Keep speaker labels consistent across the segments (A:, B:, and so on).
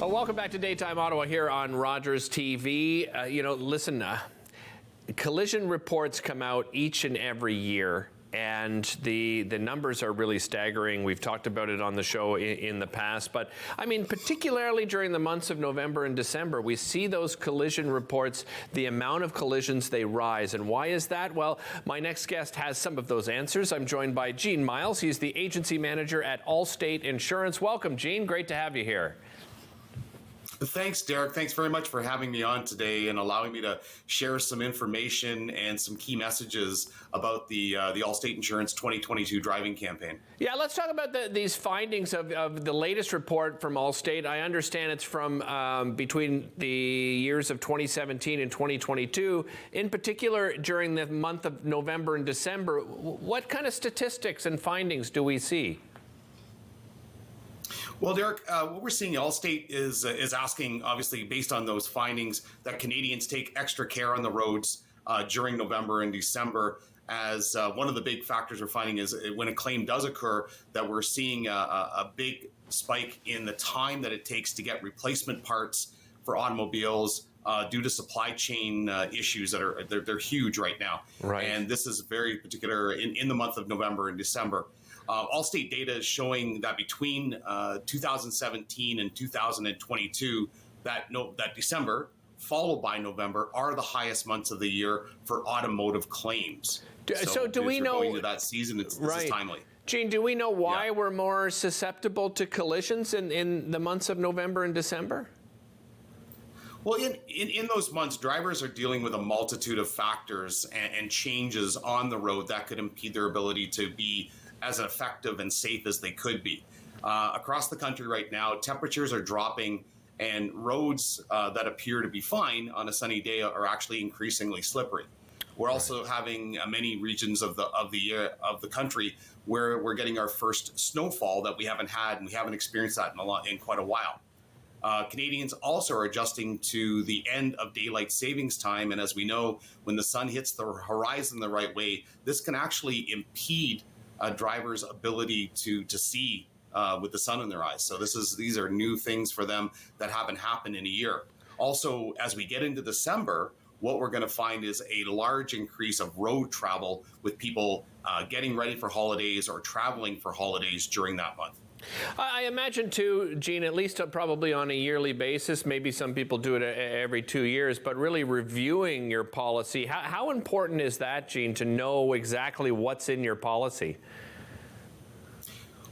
A: Well, welcome back to Daytime Ottawa here on Rogers TV. Listen, collision reports come out each and every year, and the numbers are really staggering. We've talked about it on the show in the past, but I mean, particularly during the months of November and December, we see those collision reports, the amount of collisions, they rise. And why is that? Well, my next guest has some of those answers. I'm joined by Myles. He's the agency manager at Allstate Insurance. Welcome, Gene. Great to have you here.
B: Thanks, Derek. Thanks very much for having me on today and allowing me to share some information and some key messages about the Allstate Insurance 2022 driving campaign.
A: Yeah, let's talk about these findings of the latest report from Allstate. I understand it's from between the years of 2017 and 2022. In particular, during the month of November and December, what kind of statistics and findings do we see?
B: Well, Derek, what we're seeing, Allstate is asking, obviously, based on those findings, that Canadians take extra care on the roads during November and December. As one of the big factors we're finding is when a claim does occur, that we're seeing a big spike in the time that it takes to get replacement parts for automobiles due to supply chain issues that they're huge right now.
A: Right.
B: And this is very particular in the month of November and December. Allstate data is showing that between 2017 and 2022, that December followed by November are the highest months of the year for automotive claims.
A: So do we know
B: going into that season? This is timely.
A: Gene, do we know why we're more susceptible to collisions in the months of November and December?
B: Well, in those months, drivers are dealing with a multitude of factors and changes on the road that could impede their ability to be as effective and safe as they could be. Across the country right now, temperatures are dropping, and roads that appear to be fine on a sunny day are actually increasingly slippery. We're also having many regions of the country where we're getting our first snowfall that we haven't had, and we haven't experienced that in quite a while. Canadians also are adjusting to the end of daylight savings time, and as we know, when the sun hits the horizon the right way, this can actually impede a driver's ability to see with the sun in their eyes. So these are new things for them that haven't happened in a year. Also, as we get into December, what we're going to find is a large increase of road travel with people getting ready for holidays or traveling for holidays during that month.
A: I imagine too, Gene, at least probably on a yearly basis, maybe some people do it every 2 years, but really reviewing your policy. How important is that, Gene, to know exactly what's in your policy?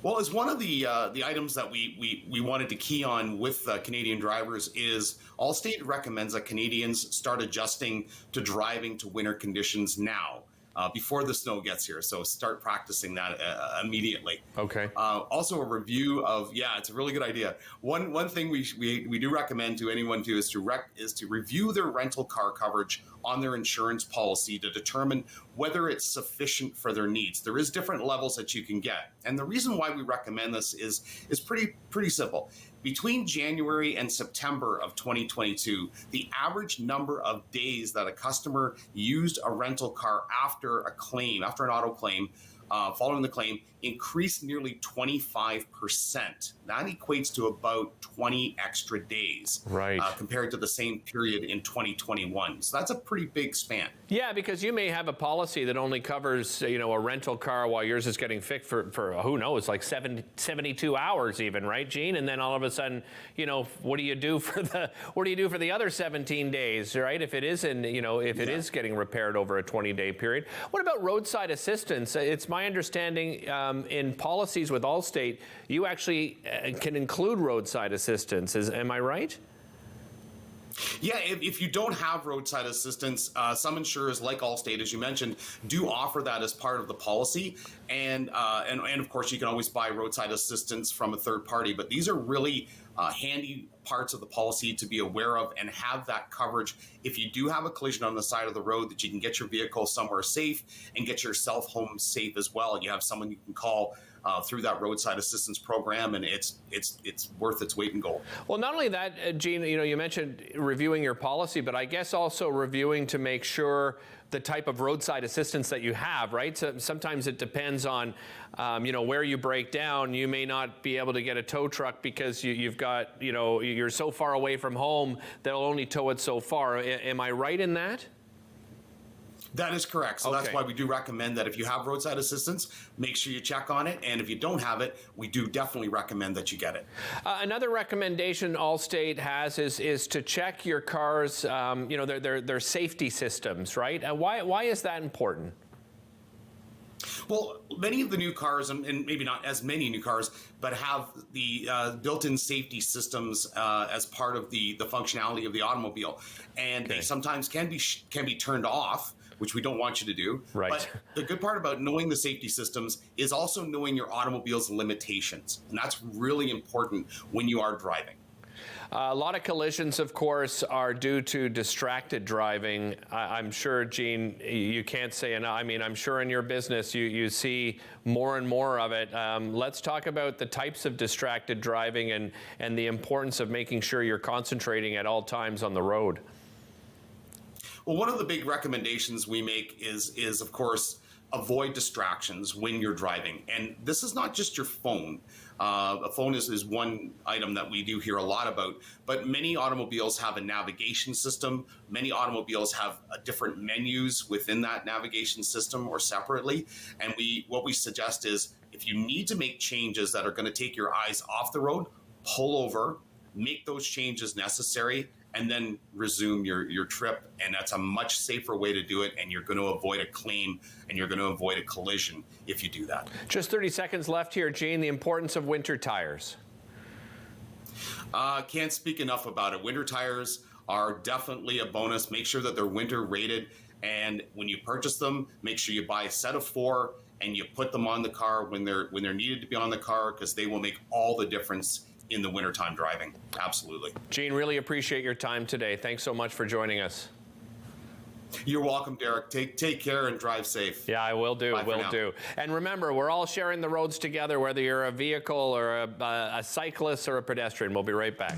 B: Well, as one of the items that we wanted to key on with Canadian drivers is Allstate recommends that Canadians start adjusting to driving to winter conditions now. Before the snow gets here. So start practicing that immediately.
A: Okay.
B: Also a review of, it's a really good idea. One thing we do recommend to anyone is to review their rental car coverage on their insurance policy to determine whether it's sufficient for their needs. There is different levels that you can get. And the reason why we recommend this is pretty simple. Between January and September of 2022, the average number of days that a customer used a rental car after an auto claim, following the claim, increased nearly 25%. That equates to about 20 extra days,
A: right,
B: compared to the same period in 2021. So that's a pretty big span.
A: Yeah, because you may have a policy that only covers, a rental car while yours is getting fixed for who knows, like 72 hours even, right, Gene? And then all of a sudden, what do you do for the other 17 days, right? If it isn't, it is getting repaired over a 20-day period. What about roadside assistance? It's my understanding in policies with Allstate, you actually can include roadside assistance. Am I right?
B: Yeah, if you don't have roadside assistance, some insurers like Allstate, as you mentioned, do offer that as part of the policy. And of course, you can always buy roadside assistance from a third party. But these are really handy parts of the policy to be aware of and have that coverage if you do have a collision on the side of the road, that you can get your vehicle somewhere safe and get yourself home safe as well. You have someone you can call through that roadside assistance program, and it's worth its weight in gold.
A: Well, not only that, Gene, you mentioned reviewing your policy, but I guess also reviewing to make sure the type of roadside assistance that you have, right? So sometimes it depends on, where you break down. You may not be able to get a tow truck because you've got, you're so far away from home they'll only tow it so far. Am I right in that?
B: That is correct. So
A: Okay.
B: That's why we do recommend that if you have roadside assistance, make sure you check on it. And if you don't have it, we do definitely recommend that you get it.
A: Another recommendation Allstate has is to check your cars, their safety systems, right? Why is that important?
B: Well, many of the new cars, and maybe not as many new cars, but have the built-in safety systems as part of the functionality of the automobile, and
A: Okay.
B: they sometimes can be turned off, which we don't want you to do.
A: Right.
B: But the good part about knowing the safety systems is also knowing your automobile's limitations, and that's really important when you are driving.
A: A lot of collisions, of course, are due to distracted driving. I'm sure, Gene, you can't say enough. I mean, I'm sure in your business you see more and more of it. Let's talk about the types of distracted driving and the importance of making sure you're concentrating at all times on the road.
B: Well, one of the big recommendations we make is of course, avoid distractions when you're driving. And this is not just your phone. A phone is one item that we do hear a lot about, but many automobiles have a navigation system. Many automobiles have different menus within that navigation system or separately. And what we suggest is if you need to make changes that are going to take your eyes off the road, pull over, make those changes necessary, and then resume your trip. And that's a much safer way to do it. And you're going to avoid a claim and you're going to avoid a collision if you do that.
A: Just 30 seconds left here, Gene. The importance of winter tires.
B: Can't speak enough about it. Winter tires are definitely a bonus. Make sure that they're winter rated. And when you purchase them, make sure you buy a set of 4 and you put them on the car when they're needed to be on the car, because they will make all the difference in the wintertime driving. Absolutely.
A: Gene, really appreciate your time today. Thanks so much for joining us.
B: You're welcome, Derek. Take care and drive safe.
A: Yeah, I will do.
B: Bye for now.
A: Will do. And remember, we're all sharing the roads together, whether you're a vehicle or a cyclist or a pedestrian. We'll be right back.